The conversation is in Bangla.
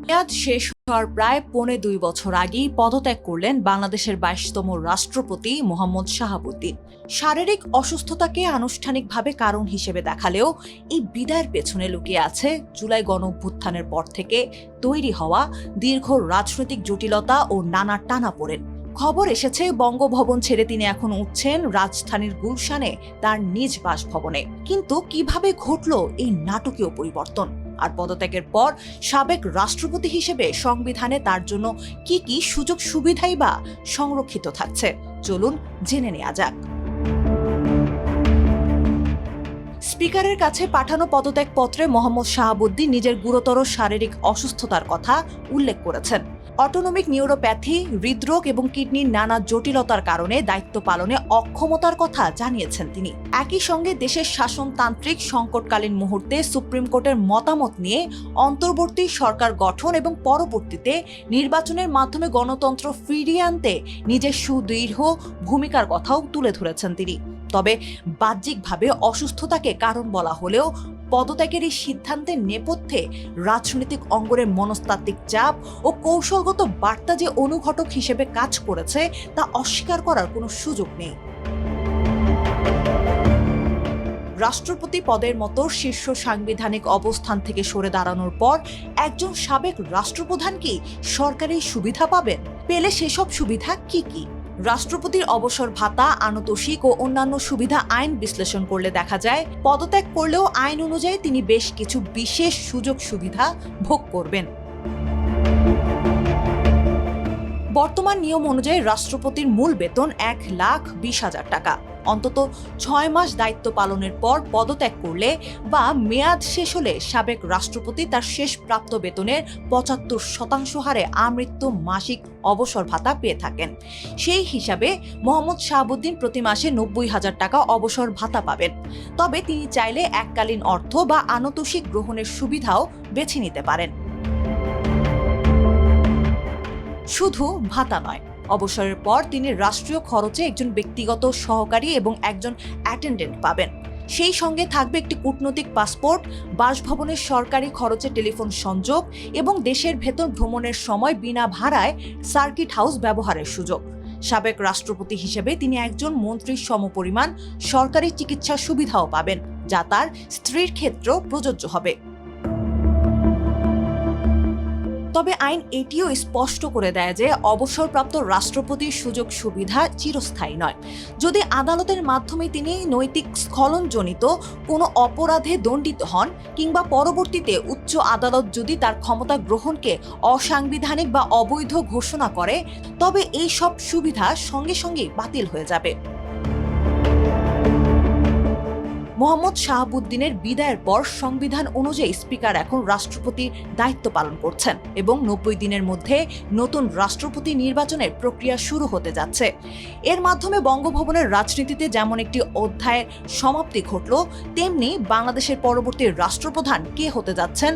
মেয়াদ শেষ হওয়ার প্রায় ২.৫ বছর আগেই পদত্যাগ করলেন বাংলাদেশের ২২তম রাষ্ট্রপতি মোহাম্মদ শাহাবুদ্দিন। শারীরিক অসুস্থতাকে আনুষ্ঠানিকভাবে কারণ হিসেবে দেখালেও এই বিদায়ের পেছনে লুকিয়ে আছে জুলাই গণঅভ্যুত্থানের পর থেকে তৈরি হওয়া দীর্ঘ রাজনৈতিক জটিলতা ও নানা টানাপোড়েন। খবর এসেছে বঙ্গভবন ছেড়ে তিনি এখন উঠছেন রাজধানীর গুলশানে তার নিজ বাসভবনে। কিন্তু কিভাবে ঘটল এই নাটকীয় পরিবর্তন? আর পদত্যাগের পর সাবেক রাষ্ট্রপতি হিসেবে সংবিধানে তার জন্য কি কি সুযোগ সুবিধাই বা সংরক্ষিত থাকছে, চলুন জেনে নেওয়া যাক। স্পিকারের কাছে পাঠানো পদত্যাগপত্রে মোহাম্মদ শাহাবুদ্দিন নিজের গুরুতর শারীরিক অসুস্থতার কথা উল্লেখ করেছেন। অটোনমিক নিউরোপ্যাথি, হৃদরোগ এবং কিডনির নানা জটিলতার কারণে দায়িত্ব পালনে অক্ষমতার কথা জানিয়েছেন তিনি। একই সঙ্গে দেশের শাসনতান্ত্রিক সংকটকালীন মুহূর্তে সুপ্রিম কোর্টের মতামত নিয়ে অন্তর্বর্তী সরকার গঠন এবং পরবর্তীতে নির্বাচনের মাধ্যমে গণতন্ত্র ফিরিয়ে আনতে নিজের সুদৃঢ় ভূমিকার কথাও তুলে ধরেছেন তিনি। তবে বাহ্যিকভাবে অসুস্থতাকে কারণ বলা হলেও পদত্যাগের এই সিদ্ধান্তের নেপথ্যে রাজনৈতিক অঙ্গনের মনস্তাত্ত্বিক চাপ ও কৌশলগত বার্তা যে অনুঘটক হিসেবে কাজ করেছে তা অস্বীকার করার কোনো সুযোগ নেই। রাষ্ট্রপতি পদের মতো শীর্ষ সাংবিধানিক অবস্থান থেকে সরে দাঁড়ানোর পর একজন সাবেক রাষ্ট্রপ্রধান কি সরকারি সুবিধা পাবেন? পেলে সেসব সুবিধা কি কি? রাষ্ট্রপতির অবসর ভাতা, আনুতোষিক ও অন্যান্য সুবিধা আইন বিশ্লেষণ করলে দেখা যায় পদত্যাগ করলেও আইন অনুযায়ী তিনি বেশ কিছু বিশেষ সুযোগ সুবিধা ভোগ করবেন। বর্তমান নিয়ম অনুযায়ী রাষ্ট্রপতির মূল বেতন 1,20,000 টাকা। অন্তত 6 মাস দায়িত্ব পালনের পর পদত্যাগ করলে বা মেয়াদ শেষ হলে সাবেক রাষ্ট্রপতি তার শেষ প্রাপ্ত বেতনের 75% হারে আমৃত্যু মাসিক অবসর ভাতা পেয়ে থাকেন। সেই হিসাবে মোহাম্মদ শাহাবুদ্দিন প্রতি মাসে 90,000 টাকা অবসর ভাতা পাবেন। তবে তিনি চাইলে এককালীন অর্থ বা আনুতোষিক গ্রহণের সুবিধাও বেছে নিতে পারেন। শুধু ভাতা নয়, অবসরের পর তিনি রাষ্ট্রীয় খরচে একজন ব্যক্তিগত সহকারী এবং একজন অ্যাটেন্ডেন্ট পাবেন। সেই সঙ্গে থাকবে একটি কূটনৈতিক পাসপোর্ট, বাসভবনের সরকারি খরচে টেলিফোন সংযোগ এবং দেশের ভেতর ভ্রমণের সময় বিনা ভাড়ায় সার্কিট হাউস ব্যবহারের সুযোগ। সাবেক রাষ্ট্রপতি হিসেবে তিনি একজন মন্ত্রীর সমপরিমাণ সরকারি চিকিৎসা সুবিধাও পাবেন, যা তার স্ত্রীর ক্ষেত্রেও প্রযোজ্য হবে। তবে আইন এটিও স্পষ্ট করে দেয় যে অবসরপ্রাপ্ত রাষ্ট্রপতির সুযোগ সুবিধা চিরস্থায়ী নয়। যদি আদালতের মাধ্যমে তিনি নৈতিক স্খলনজনিত কোনো অপরাধে দণ্ডিত হন কিংবা পরবর্তীতে উচ্চ আদালত যদি তার ক্ষমতা গ্রহণকে অসাংবিধানিক বা অবৈধ ঘোষণা করে, তবে এই সব সুবিধা সঙ্গে সঙ্গেই বাতিল হয়ে যাবে। মোহাম্মদ শাহাবুদ্দিনের বিদায়ের পর সংবিধান অনুযায়ী স্পিকার এখন রাষ্ট্রপতির দায়িত্ব পালন করছেন এবং 90 দিনের মধ্যে নতুন রাষ্ট্রপতি নির্বাচনের প্রক্রিয়া শুরু হতে যাচ্ছে। এর মাধ্যমে বঙ্গভবনের রাজনীতিতে যেমন একটি অধ্যায়ের সমাপ্তি ঘটল, তেমনি বাংলাদেশের পরবর্তী রাষ্ট্রপ্রধান কে হতে যাচ্ছেন